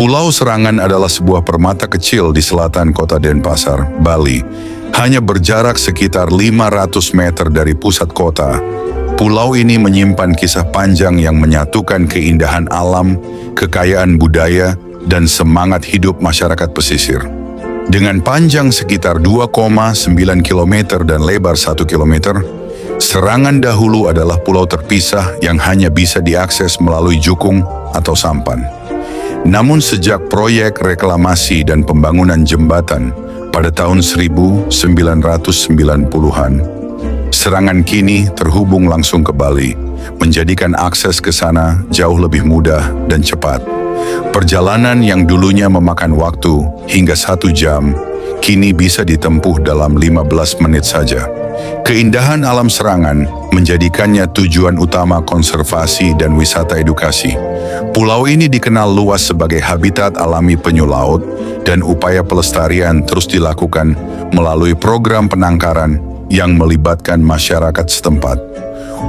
Pulau Serangan adalah sebuah permata kecil di selatan kota Denpasar, Bali. Hanya berjarak sekitar 500 meter dari pusat kota. Pulau ini menyimpan kisah panjang yang menyatukan keindahan alam, kekayaan budaya, dan semangat hidup masyarakat pesisir. Dengan panjang sekitar 2,9 km dan lebar 1 km, Serangan dahulu adalah pulau terpisah yang hanya bisa diakses melalui jukung atau sampan. Namun sejak proyek reklamasi dan pembangunan jembatan pada tahun 1990-an, Serangan kini terhubung langsung ke Bali, menjadikan akses ke sana jauh lebih mudah dan cepat. Perjalanan yang dulunya memakan waktu hingga 1 jam, kini bisa ditempuh dalam 15 menit saja. Keindahan alam Serangan menjadikannya tujuan utama konservasi dan wisata edukasi. Pulau ini dikenal luas sebagai habitat alami penyu laut dan upaya pelestarian terus dilakukan melalui program penangkaran yang melibatkan masyarakat setempat.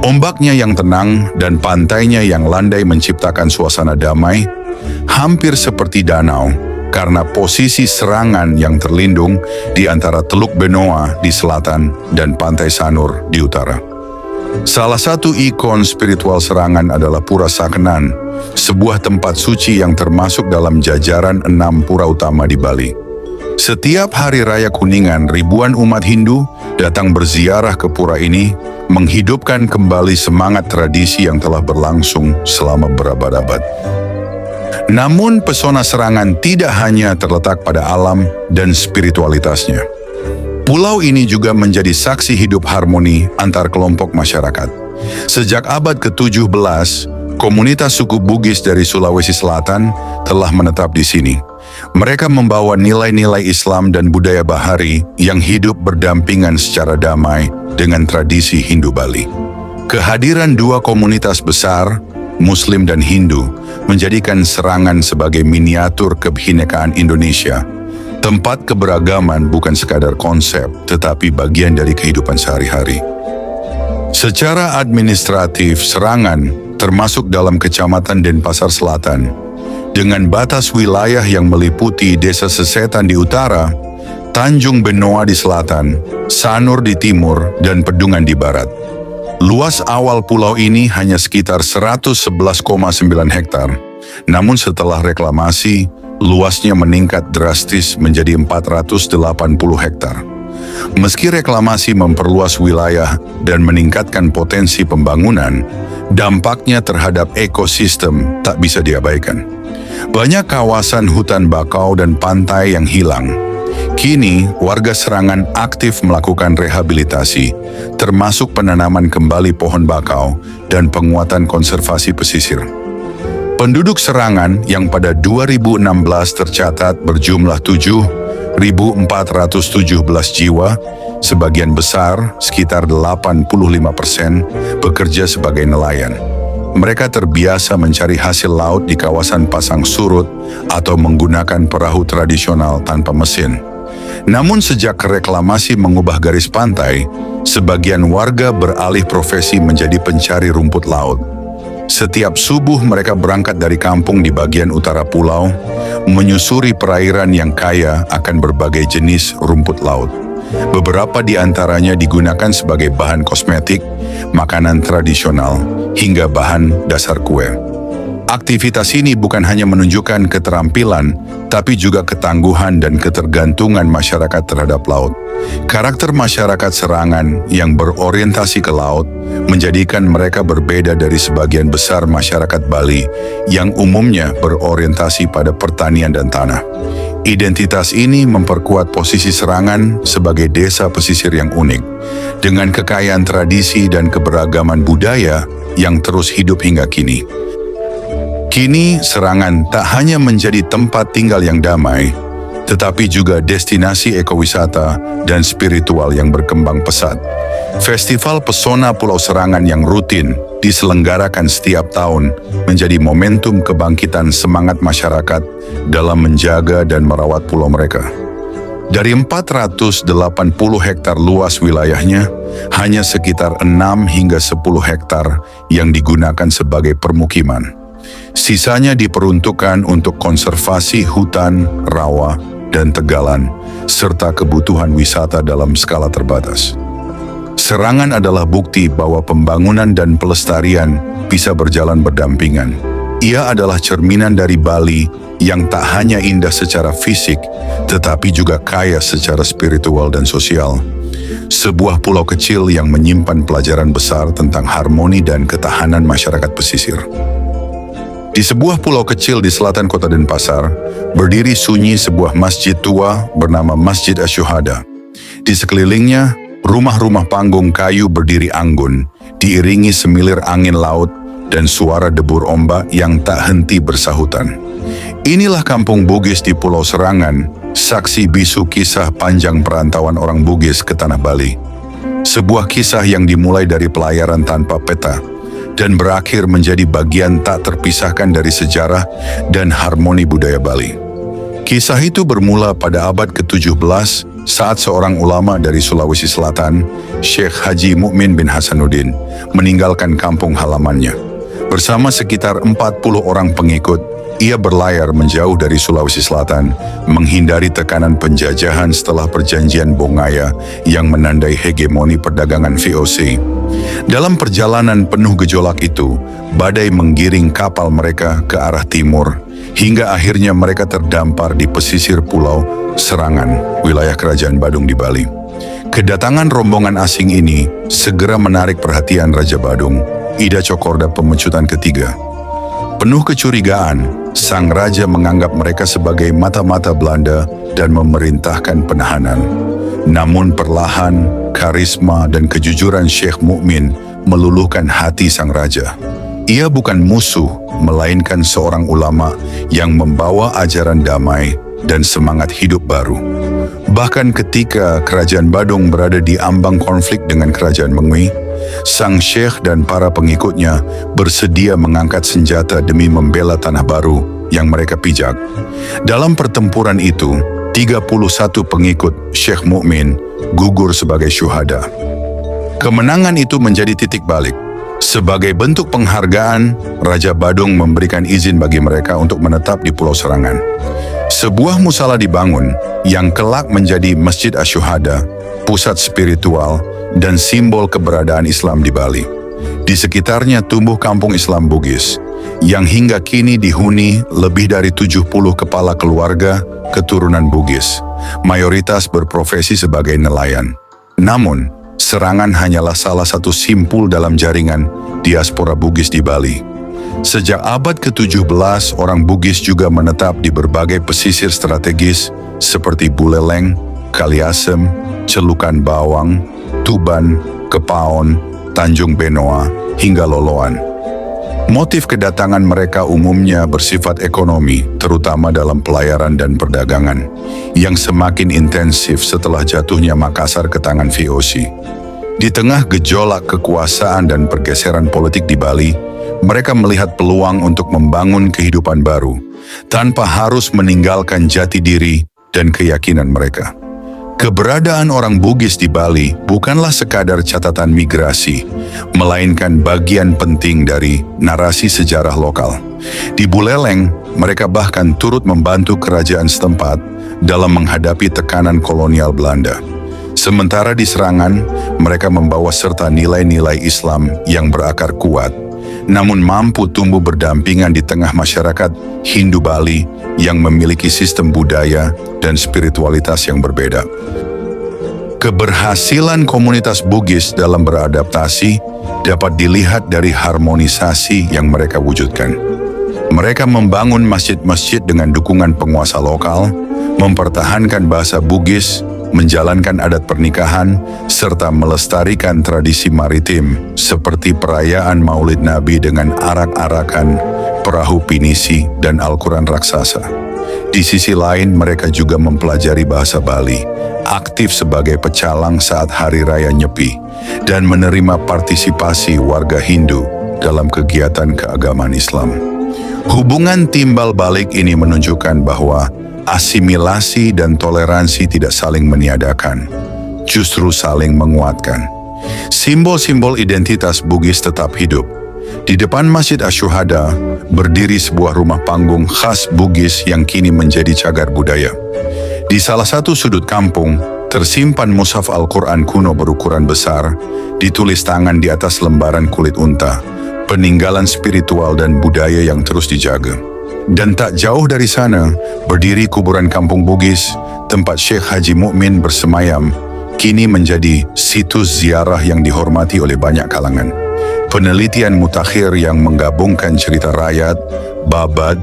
Ombaknya yang tenang dan pantainya yang landai menciptakan suasana damai, hampir seperti danau, karena posisi Serangan yang terlindung di antara Teluk Benoa di selatan dan Pantai Sanur di utara. Salah satu ikon spiritual Serangan adalah Pura Sakenan, sebuah tempat suci yang termasuk dalam jajaran 6 pura utama di Bali. Setiap hari raya Kuningan, ribuan umat Hindu datang berziarah ke pura ini, menghidupkan kembali semangat tradisi yang telah berlangsung selama berabad-abad. Namun pesona Serangan tidak hanya terletak pada alam dan spiritualitasnya. Pulau ini juga menjadi saksi hidup harmoni antar kelompok masyarakat. Sejak abad ke-17, komunitas suku Bugis dari Sulawesi Selatan telah menetap di sini. Mereka membawa nilai-nilai Islam dan budaya Bahari yang hidup berdampingan secara damai dengan tradisi Hindu Bali. Kehadiran dua komunitas besar, Muslim dan Hindu, menjadikan Serangan sebagai miniatur kebinekaan Indonesia. Tempat keberagaman bukan sekadar konsep, tetapi bagian dari kehidupan sehari-hari. Secara administratif, Serangan termasuk dalam Kecamatan Denpasar Selatan, dengan batas wilayah yang meliputi Desa Sesetan di utara, Tanjung Benoa di selatan, Sanur di timur, dan Pedungan di barat. Luas awal pulau ini hanya sekitar 111,9 hektar, namun setelah reklamasi, luasnya meningkat drastis menjadi 480 hektar. Meski reklamasi memperluas wilayah dan meningkatkan potensi pembangunan, dampaknya terhadap ekosistem tak bisa diabaikan. Banyak kawasan hutan bakau dan pantai yang hilang. Kini, warga Serangan aktif melakukan rehabilitasi, termasuk penanaman kembali pohon bakau dan penguatan konservasi pesisir. Penduduk Serangan yang pada 2016 tercatat berjumlah 7.417 jiwa, sebagian besar, sekitar 85%, bekerja sebagai nelayan. Mereka terbiasa mencari hasil laut di kawasan pasang surut atau menggunakan perahu tradisional tanpa mesin. Namun sejak reklamasi mengubah garis pantai, sebagian warga beralih profesi menjadi pencari rumput laut. Setiap subuh mereka berangkat dari kampung di bagian utara pulau, menyusuri perairan yang kaya akan berbagai jenis rumput laut. Beberapa di antaranya digunakan sebagai bahan kosmetik, makanan tradisional, hingga bahan dasar kue. Aktivitas ini bukan hanya menunjukkan keterampilan, tapi juga ketangguhan dan ketergantungan masyarakat terhadap laut. Karakter masyarakat Serangan yang berorientasi ke laut menjadikan mereka berbeda dari sebagian besar masyarakat Bali yang umumnya berorientasi pada pertanian dan tanah. Identitas ini memperkuat posisi Serangan sebagai desa pesisir yang unik, dengan kekayaan tradisi dan keberagaman budaya yang terus hidup hingga kini. Kini, Serangan tak hanya menjadi tempat tinggal yang damai, tetapi juga destinasi ekowisata dan spiritual yang berkembang pesat. Festival Pesona Pulau Serangan yang rutin diselenggarakan setiap tahun menjadi momentum kebangkitan semangat masyarakat dalam menjaga dan merawat pulau mereka. Dari 480 hektar luas wilayahnya, hanya sekitar 6 hingga 10 hektar yang digunakan sebagai permukiman. Sisanya diperuntukkan untuk konservasi hutan, rawa, dan tegalan, serta kebutuhan wisata dalam skala terbatas. Serangan adalah bukti bahwa pembangunan dan pelestarian bisa berjalan berdampingan. Ia adalah cerminan dari Bali yang tak hanya indah secara fisik, tetapi juga kaya secara spiritual dan sosial. Sebuah pulau kecil yang menyimpan pelajaran besar tentang harmoni dan ketahanan masyarakat pesisir. Di sebuah pulau kecil di selatan kota Denpasar, berdiri sunyi sebuah masjid tua bernama Masjid Asyuhada. Di sekelilingnya, rumah-rumah panggung kayu berdiri anggun, diiringi semilir angin laut dan suara debur ombak yang tak henti bersahutan. Inilah kampung Bugis di Pulau Serangan, saksi bisu kisah panjang perantauan orang Bugis ke Tanah Bali. Sebuah kisah yang dimulai dari pelayaran tanpa peta, dan berakhir menjadi bagian tak terpisahkan dari sejarah dan harmoni budaya Bali. Kisah itu bermula pada abad ke-17 saat seorang ulama dari Sulawesi Selatan, Syekh Haji Mukmin bin Hasanuddin, meninggalkan kampung halamannya. Bersama sekitar 40 orang pengikut, ia berlayar menjauh dari Sulawesi Selatan, menghindari tekanan penjajahan setelah perjanjian Bongaya yang menandai hegemoni perdagangan VOC. Dalam perjalanan penuh gejolak itu, badai menggiring kapal mereka ke arah timur, hingga akhirnya mereka terdampar di pesisir Pulau Serangan, wilayah Kerajaan Badung di Bali. Kedatangan rombongan asing ini segera menarik perhatian Raja Badung, Ida Cokorda Pemecutan ketiga. Penuh kecurigaan, sang raja menganggap mereka sebagai mata-mata Belanda dan memerintahkan penahanan. Namun perlahan, karisma dan kejujuran Syekh Mukmin meluluhkan hati sang raja. Ia bukan musuh, melainkan seorang ulama yang membawa ajaran damai dan semangat hidup baru. Bahkan ketika Kerajaan Badung berada di ambang konflik dengan Kerajaan Mengwi, sang syekh dan para pengikutnya bersedia mengangkat senjata demi membela tanah baru yang mereka pijak. Dalam pertempuran itu, 31 pengikut Syekh Mukmin gugur sebagai syuhada. Kemenangan itu menjadi titik balik. Sebagai bentuk penghargaan, Raja Badung memberikan izin bagi mereka untuk menetap di Pulau Serangan. Sebuah musala dibangun yang kelak menjadi Masjid Asyuhada, pusat spiritual dan simbol keberadaan Islam di Bali. Di sekitarnya tumbuh kampung Islam Bugis, yang hingga kini dihuni lebih dari 70 kepala keluarga keturunan Bugis, mayoritas berprofesi sebagai nelayan. Namun, Serangan hanyalah salah satu simpul dalam jaringan diaspora Bugis di Bali. Sejak abad ke-17, orang Bugis juga menetap di berbagai pesisir strategis seperti Buleleng, Kaliasem, Celukan Bawang, Tuban, Kepaon, Tanjung Benoa, hingga Loloan. Motif kedatangan mereka umumnya bersifat ekonomi, terutama dalam pelayaran dan perdagangan, yang semakin intensif setelah jatuhnya Makassar ke tangan VOC. Di tengah gejolak kekuasaan dan pergeseran politik di Bali, mereka melihat peluang untuk membangun kehidupan baru, tanpa harus meninggalkan jati diri dan keyakinan mereka. Keberadaan orang Bugis di Bali bukanlah sekadar catatan migrasi, melainkan bagian penting dari narasi sejarah lokal. Di Buleleng, mereka bahkan turut membantu kerajaan setempat dalam menghadapi tekanan kolonial Belanda. Sementara di Serangan, mereka membawa serta nilai-nilai Islam yang berakar kuat, namun mampu tumbuh berdampingan di tengah masyarakat Hindu Bali yang memiliki sistem budaya dan spiritualitas yang berbeda. Keberhasilan komunitas Bugis dalam beradaptasi dapat dilihat dari harmonisasi yang mereka wujudkan. Mereka membangun masjid-masjid dengan dukungan penguasa lokal, mempertahankan bahasa Bugis, menjalankan adat pernikahan, serta melestarikan tradisi maritim seperti perayaan Maulid Nabi dengan arak-arakan, perahu pinisi, dan Al-Quran raksasa. Di sisi lain, mereka juga mempelajari bahasa Bali, aktif sebagai pecalang saat Hari Raya Nyepi, dan menerima partisipasi warga Hindu dalam kegiatan keagamaan Islam. Hubungan timbal balik ini menunjukkan bahwa asimilasi dan toleransi tidak saling meniadakan, justru saling menguatkan. Simbol-simbol identitas Bugis tetap hidup, Di depan Masjid Asy-Syuhada berdiri sebuah rumah panggung khas Bugis yang kini menjadi cagar budaya. Di salah satu sudut kampung, tersimpan mushaf Al-Quran kuno berukuran besar, ditulis tangan di atas lembaran kulit unta, peninggalan spiritual dan budaya yang terus dijaga. Dan tak jauh dari sana, berdiri kuburan Kampung Bugis, tempat Syekh Haji Mukmin bersemayam, kini menjadi situs ziarah yang dihormati oleh banyak kalangan. Penelitian mutakhir yang menggabungkan cerita rakyat, babad,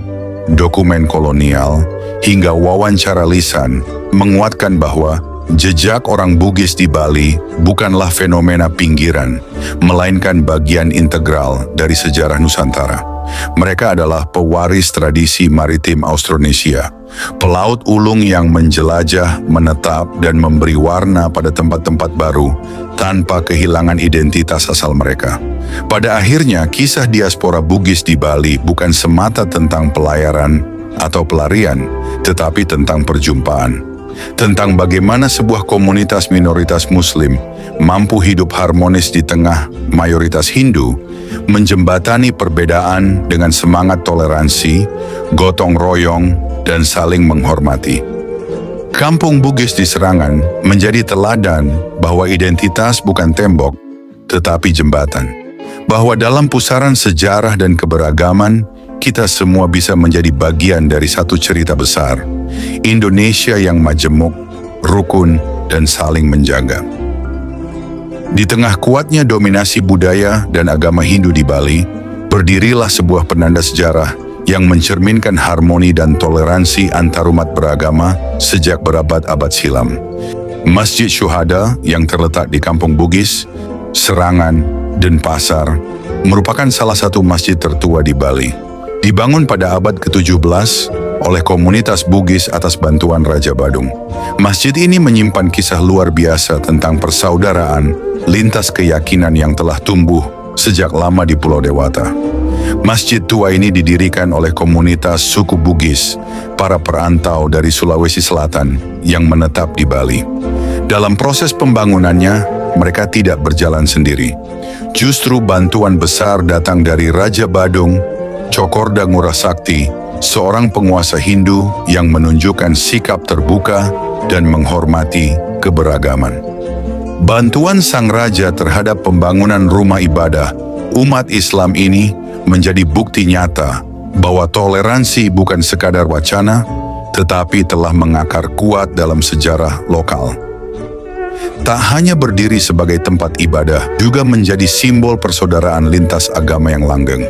dokumen kolonial, hingga wawancara lisan, menguatkan bahwa jejak orang Bugis di Bali bukanlah fenomena pinggiran, melainkan bagian integral dari sejarah Nusantara. Mereka adalah pewaris tradisi maritim Austronesia, pelaut ulung yang menjelajah, menetap, dan memberi warna pada tempat-tempat baru tanpa kehilangan identitas asal mereka. Pada akhirnya, kisah diaspora Bugis di Bali bukan semata tentang pelayaran atau pelarian, tetapi tentang perjumpaan. Tentang bagaimana sebuah komunitas minoritas Muslim mampu hidup harmonis di tengah mayoritas Hindu, menjembatani perbedaan dengan semangat toleransi, gotong royong, dan saling menghormati. Kampung Bugis di Serangan menjadi teladan bahwa identitas bukan tembok, tetapi jembatan. Bahwa dalam pusaran sejarah dan keberagaman, kita semua bisa menjadi bagian dari satu cerita besar, Indonesia yang majemuk, rukun, dan saling menjaga. Di tengah kuatnya dominasi budaya dan agama Hindu di Bali, berdirilah sebuah penanda sejarah yang mencerminkan harmoni dan toleransi antarumat beragama sejak berabad-abad silam. Masjid Syuhada yang terletak di Kampung Bugis, Serangan, dan Pasar merupakan salah satu masjid tertua di Bali. Dibangun pada abad ke-17 oleh komunitas Bugis atas bantuan Raja Badung. Masjid ini menyimpan kisah luar biasa tentang persaudaraan lintas keyakinan yang telah tumbuh sejak lama di Pulau Dewata. Masjid tua ini didirikan oleh komunitas suku Bugis, para perantau dari Sulawesi Selatan yang menetap di Bali. Dalam proses pembangunannya, mereka tidak berjalan sendiri. Justru bantuan besar datang dari Raja Badung, Cokorda Ngurah Sakti, seorang penguasa Hindu yang menunjukkan sikap terbuka dan menghormati keberagaman. Bantuan sang raja terhadap pembangunan rumah ibadah umat Islam ini menjadi bukti nyata bahwa toleransi bukan sekadar wacana, tetapi telah mengakar kuat dalam sejarah lokal. Tak hanya berdiri sebagai tempat ibadah, juga menjadi simbol persaudaraan lintas agama yang langgeng.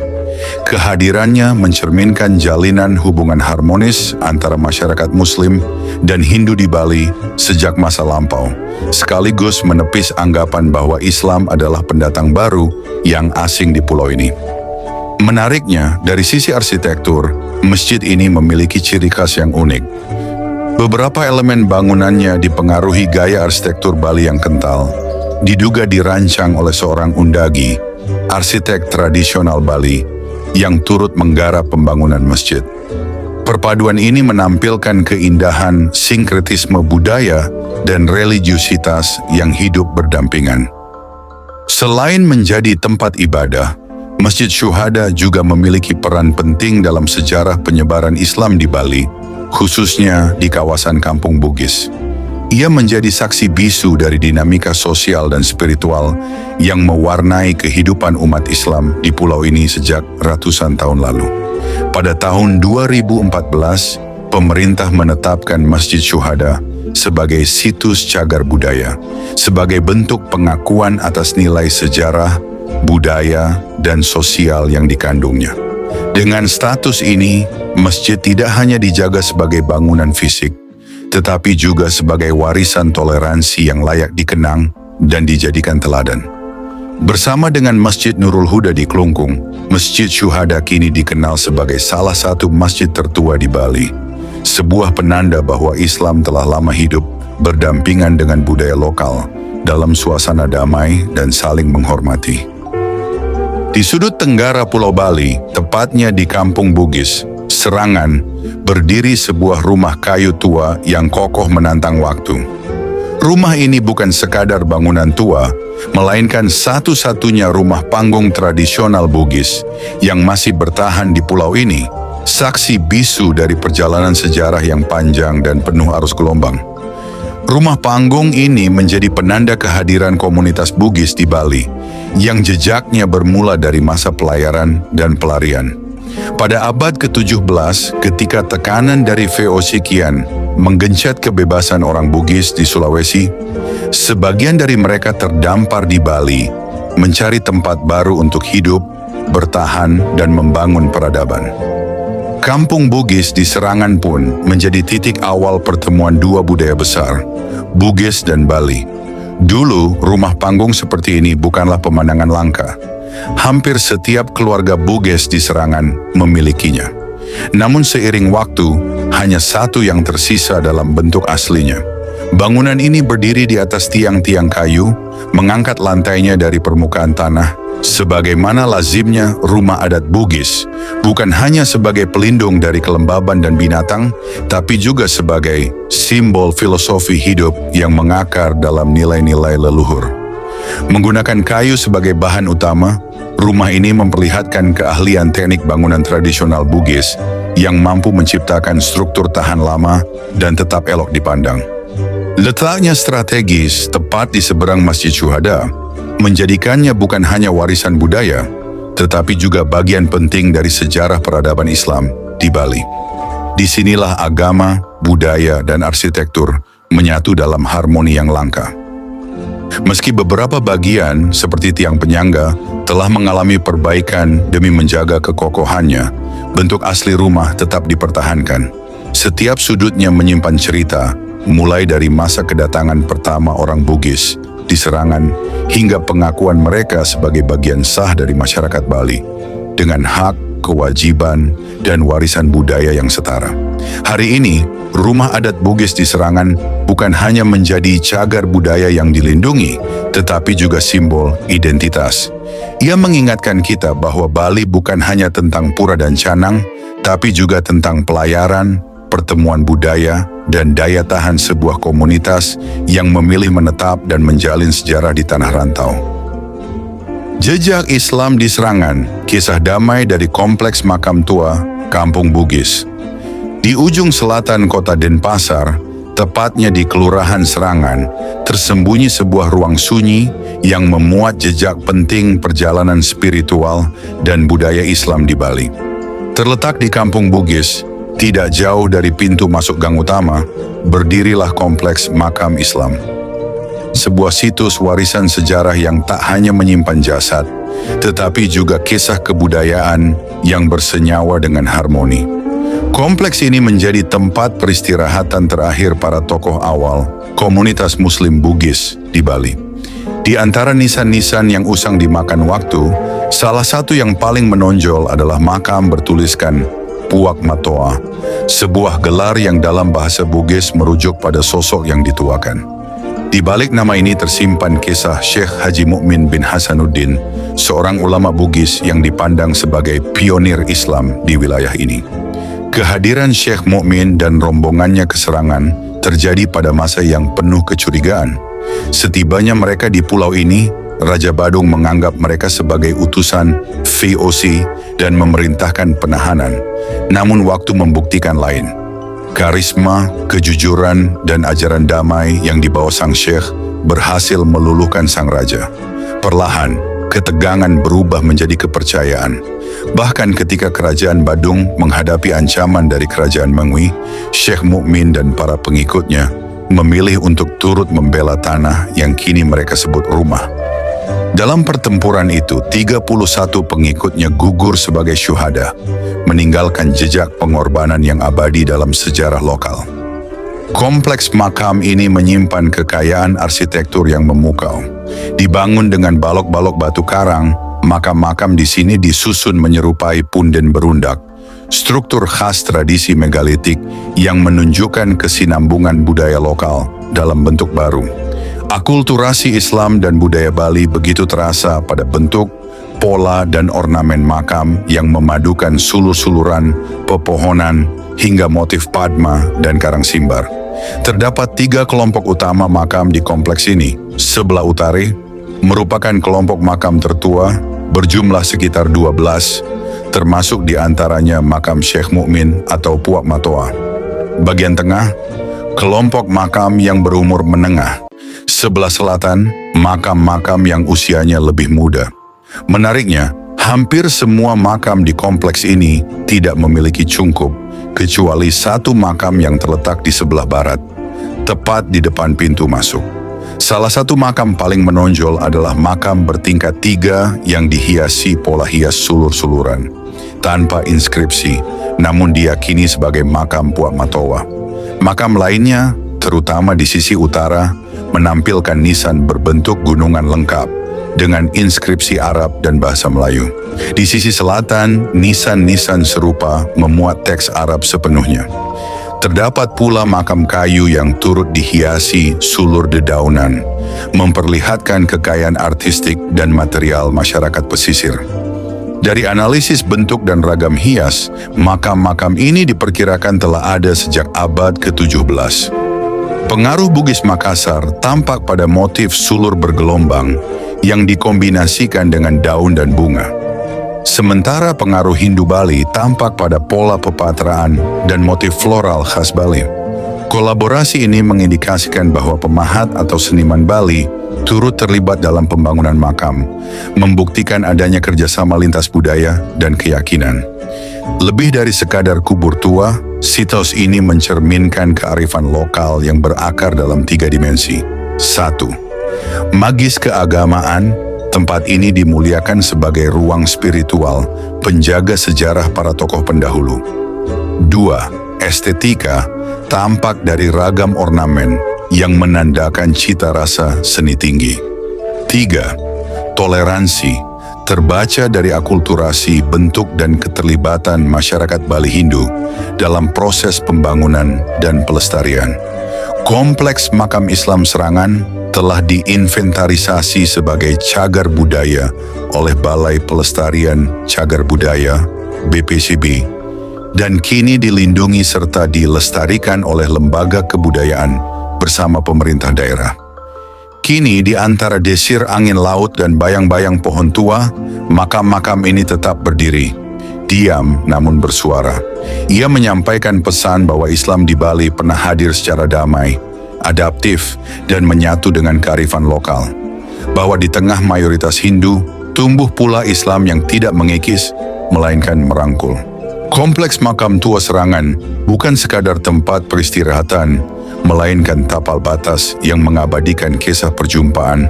Kehadirannya mencerminkan jalinan hubungan harmonis antara masyarakat Muslim dan Hindu di Bali sejak masa lampau, sekaligus menepis anggapan bahwa Islam adalah pendatang baru yang asing di pulau ini. Menariknya, dari sisi arsitektur, masjid ini memiliki ciri khas yang unik. Beberapa elemen bangunannya dipengaruhi gaya arsitektur Bali yang kental, diduga dirancang oleh seorang Undagi, arsitek tradisional Bali, yang turut menggarap pembangunan masjid. Perpaduan ini menampilkan keindahan sinkretisme budaya dan religiusitas yang hidup berdampingan. Selain menjadi tempat ibadah, Masjid Syuhada juga memiliki peran penting dalam sejarah penyebaran Islam di Bali, khususnya di kawasan Kampung Bugis. Ia menjadi saksi bisu dari dinamika sosial dan spiritual yang mewarnai kehidupan umat Islam di pulau ini sejak ratusan tahun lalu. Pada tahun 2014, pemerintah menetapkan Masjid Syuhada sebagai situs cagar budaya, sebagai bentuk pengakuan atas nilai sejarah, budaya, dan sosial yang dikandungnya. Dengan status ini, masjid tidak hanya dijaga sebagai bangunan fisik, tetapi juga sebagai warisan toleransi yang layak dikenang dan dijadikan teladan. Bersama dengan Masjid Nurul Huda di Klungkung, Masjid Syuhada kini dikenal sebagai salah satu masjid tertua di Bali, sebuah penanda bahwa Islam telah lama hidup berdampingan dengan budaya lokal dalam suasana damai dan saling menghormati. Di sudut tenggara Pulau Bali, tepatnya di Kampung Bugis, Serangan, berdiri sebuah rumah kayu tua yang kokoh menantang waktu. Rumah ini bukan sekadar bangunan tua, melainkan satu-satunya rumah panggung tradisional Bugis yang masih bertahan di pulau ini, saksi bisu dari perjalanan sejarah yang panjang dan penuh arus gelombang. Rumah panggung ini menjadi penanda kehadiran komunitas Bugis di Bali, yang jejaknya bermula dari masa pelayaran dan pelarian. Pada abad ke-17, ketika tekanan dari VOC Kian menggencet kebebasan orang Bugis di Sulawesi, sebagian dari mereka terdampar di Bali, mencari tempat baru untuk hidup, bertahan, dan membangun peradaban. Kampung Bugis di Serangan pun menjadi titik awal pertemuan dua budaya besar, Bugis dan Bali. Dulu, rumah panggung seperti ini bukanlah pemandangan langka. Hampir setiap keluarga Bugis di Serangan memilikinya. Namun seiring waktu, hanya satu yang tersisa dalam bentuk aslinya. Bangunan ini berdiri di atas tiang-tiang kayu, mengangkat lantainya dari permukaan tanah, sebagaimana lazimnya rumah adat Bugis, bukan hanya sebagai pelindung dari kelembaban dan binatang, tapi juga sebagai simbol filosofi hidup yang mengakar dalam nilai-nilai leluhur. Menggunakan kayu sebagai bahan utama, rumah ini memperlihatkan keahlian teknik bangunan tradisional Bugis yang mampu menciptakan struktur tahan lama dan tetap elok dipandang. Letaknya strategis tepat di seberang Masjid Syuhada, menjadikannya bukan hanya warisan budaya, tetapi juga bagian penting dari sejarah peradaban Islam di Bali. Disinilah agama, budaya, dan arsitektur menyatu dalam harmoni yang langka. Meski beberapa bagian, seperti tiang penyangga, telah mengalami perbaikan demi menjaga kekokohannya, bentuk asli rumah tetap dipertahankan. Setiap sudutnya menyimpan cerita, mulai dari masa kedatangan pertama orang Bugis di Serangan, hingga pengakuan mereka sebagai bagian sah dari masyarakat Bali, dengan hak, kewajiban, dan warisan budaya yang setara. Hari ini, rumah adat Bugis di Serangan bukan hanya menjadi cagar budaya yang dilindungi, tetapi juga simbol identitas. Ia mengingatkan kita bahwa Bali bukan hanya tentang pura dan canang, tapi juga tentang pelayaran, pertemuan budaya, dan daya tahan sebuah komunitas yang memilih menetap dan menjalin sejarah di tanah rantau. Jejak Islam di Serangan, kisah damai dari kompleks makam tua, Kampung Bugis. Di ujung selatan kota Denpasar, tepatnya di Kelurahan Serangan, tersembunyi sebuah ruang sunyi yang memuat jejak penting perjalanan spiritual dan budaya Islam di Bali. Terletak di Kampung Bugis, tidak jauh dari pintu masuk gang utama, berdirilah kompleks makam Islam. Sebuah situs warisan sejarah yang tak hanya menyimpan jasad, tetapi juga kisah kebudayaan yang bersenyawa dengan harmoni. Kompleks ini menjadi tempat peristirahatan terakhir para tokoh awal komunitas Muslim Bugis di Bali. Di antara nisan-nisan yang usang dimakan waktu, salah satu yang paling menonjol adalah makam bertuliskan Puak Matoa, sebuah gelar yang dalam bahasa Bugis merujuk pada sosok yang dituakan. Di balik nama ini tersimpan kisah Syekh Haji Mukmin bin Hasanuddin, seorang ulama Bugis yang dipandang sebagai pionir Islam di wilayah ini. Kehadiran Syekh Mukmin dan rombongannya ke Serangan terjadi pada masa yang penuh kecurigaan. Setibanya mereka di pulau ini, Raja Badung menganggap mereka sebagai utusan VOC dan memerintahkan penahanan. Namun waktu membuktikan lain. Karisma, kejujuran, dan ajaran damai yang dibawa sang Syekh berhasil meluluhkan sang raja. Perlahan, ketegangan berubah menjadi kepercayaan. Bahkan ketika kerajaan Badung menghadapi ancaman dari kerajaan Mengwi, Syekh Mukmin dan para pengikutnya memilih untuk turut membela tanah yang kini mereka sebut rumah. Dalam pertempuran itu, 31 pengikutnya gugur sebagai syuhada, meninggalkan jejak pengorbanan yang abadi dalam sejarah lokal. Kompleks makam ini menyimpan kekayaan arsitektur yang memukau. Dibangun dengan balok-balok batu karang, makam-makam di sini disusun menyerupai punden berundak, struktur khas tradisi megalitik yang menunjukkan kesinambungan budaya lokal dalam bentuk baru. Akulturasi Islam dan budaya Bali begitu terasa pada bentuk, pola, dan ornamen makam yang memadukan sulur-suluran, pepohonan, hingga motif padma dan karang simbar. Terdapat 3 kelompok utama makam di kompleks ini. Sebelah utara merupakan kelompok makam tertua berjumlah sekitar 12, termasuk di antaranya makam Syekh Mukmin atau Puak Matoa. Bagian tengah, kelompok makam yang berumur menengah. Sebelah selatan, makam-makam yang usianya lebih muda. Menariknya, hampir semua makam di kompleks ini tidak memiliki cungkup, kecuali satu makam yang terletak di sebelah barat, tepat di depan pintu masuk. Salah satu makam paling menonjol adalah makam bertingkat 3 yang dihiasi pola hias sulur-suluran, tanpa inskripsi, namun diyakini sebagai makam Puak Matoa. Makam lainnya, terutama di sisi utara, menampilkan nisan berbentuk gunungan lengkap dengan inskripsi Arab dan bahasa Melayu. Di sisi selatan, nisan-nisan serupa memuat teks Arab sepenuhnya. Terdapat pula makam kayu yang turut dihiasi sulur dedaunan, memperlihatkan kekayaan artistik dan material masyarakat pesisir. Dari analisis bentuk dan ragam hias, makam-makam ini diperkirakan telah ada sejak abad ke-17. Pengaruh Bugis Makassar tampak pada motif sulur bergelombang yang dikombinasikan dengan daun dan bunga. Sementara pengaruh Hindu Bali tampak pada pola pepatraan dan motif floral khas Bali. Kolaborasi ini mengindikasikan bahwa pemahat atau seniman Bali turut terlibat dalam pembangunan makam, membuktikan adanya kerjasama lintas budaya dan keyakinan. Lebih dari sekadar kubur tua, situs ini mencerminkan kearifan lokal yang berakar dalam 3 dimensi. 1. Magis keagamaan. Tempat ini dimuliakan sebagai ruang spiritual, penjaga sejarah para tokoh pendahulu. 2. Estetika. Tampak dari ragam ornamen yang menandakan cita rasa seni tinggi. 3. Toleransi. Terbaca dari akulturasi, bentuk dan keterlibatan masyarakat Bali Hindu dalam proses pembangunan dan pelestarian. Kompleks makam Islam Serangan telah diinventarisasi sebagai cagar budaya oleh Balai Pelestarian Cagar Budaya (BPCB) dan kini dilindungi serta dilestarikan oleh lembaga kebudayaan bersama pemerintah daerah. Kini di antara desir angin laut dan bayang-bayang pohon tua, makam-makam ini tetap berdiri, diam namun bersuara. Ia menyampaikan pesan bahwa Islam di Bali pernah hadir secara damai, adaptif, dan menyatu dengan kearifan lokal. Bahwa di tengah mayoritas Hindu, tumbuh pula Islam yang tidak mengikis, melainkan merangkul. Kompleks makam tua Serangan bukan sekadar tempat peristirahatan, melainkan tapal batas yang mengabadikan kisah perjumpaan,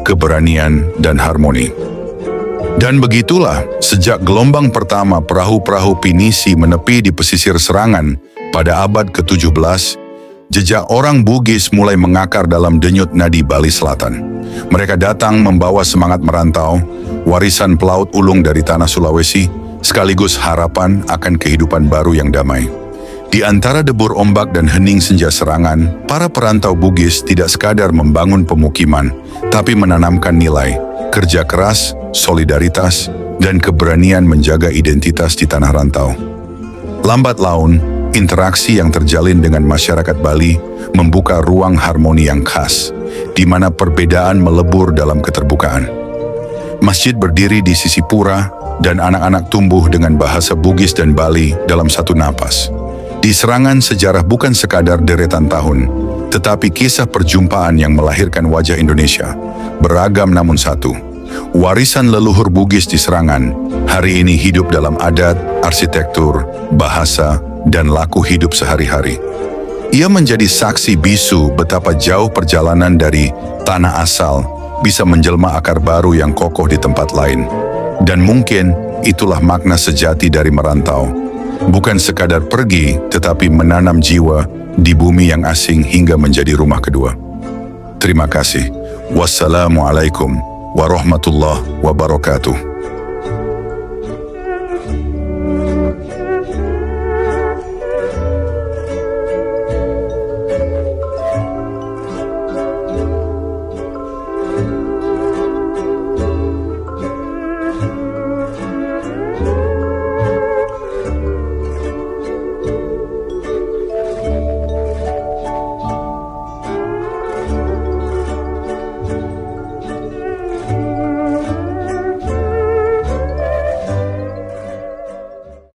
keberanian, dan harmoni. Dan begitulah, sejak gelombang pertama perahu-perahu pinisi menepi di pesisir Serangan pada abad ke-17, jejak orang Bugis mulai mengakar dalam denyut nadi Bali Selatan. Mereka datang membawa semangat merantau, warisan pelaut ulung dari tanah Sulawesi, sekaligus harapan akan kehidupan baru yang damai. Di antara debur ombak dan hening senja Serangan, para perantau Bugis tidak sekadar membangun pemukiman, tapi menanamkan nilai, kerja keras, solidaritas, dan keberanian menjaga identitas di tanah rantau. Lambat laun, interaksi yang terjalin dengan masyarakat Bali membuka ruang harmoni yang khas, di mana perbedaan melebur dalam keterbukaan. Masjid berdiri di sisi pura, dan anak-anak tumbuh dengan bahasa Bugis dan Bali dalam satu napas. Di Serangan, sejarah bukan sekadar deretan tahun, tetapi kisah perjumpaan yang melahirkan wajah Indonesia, beragam namun satu. Warisan leluhur Bugis di Serangan, hari ini hidup dalam adat, arsitektur, bahasa, dan laku hidup sehari-hari. Ia menjadi saksi bisu betapa jauh perjalanan dari tanah asal bisa menjelma akar baru yang kokoh di tempat lain. Dan mungkin itulah makna sejati dari merantau. Bukan sekadar pergi, tetapi menanam jiwa di bumi yang asing hingga menjadi rumah kedua. Terima kasih. Wassalamualaikum warahmatullahi wabarakatuh.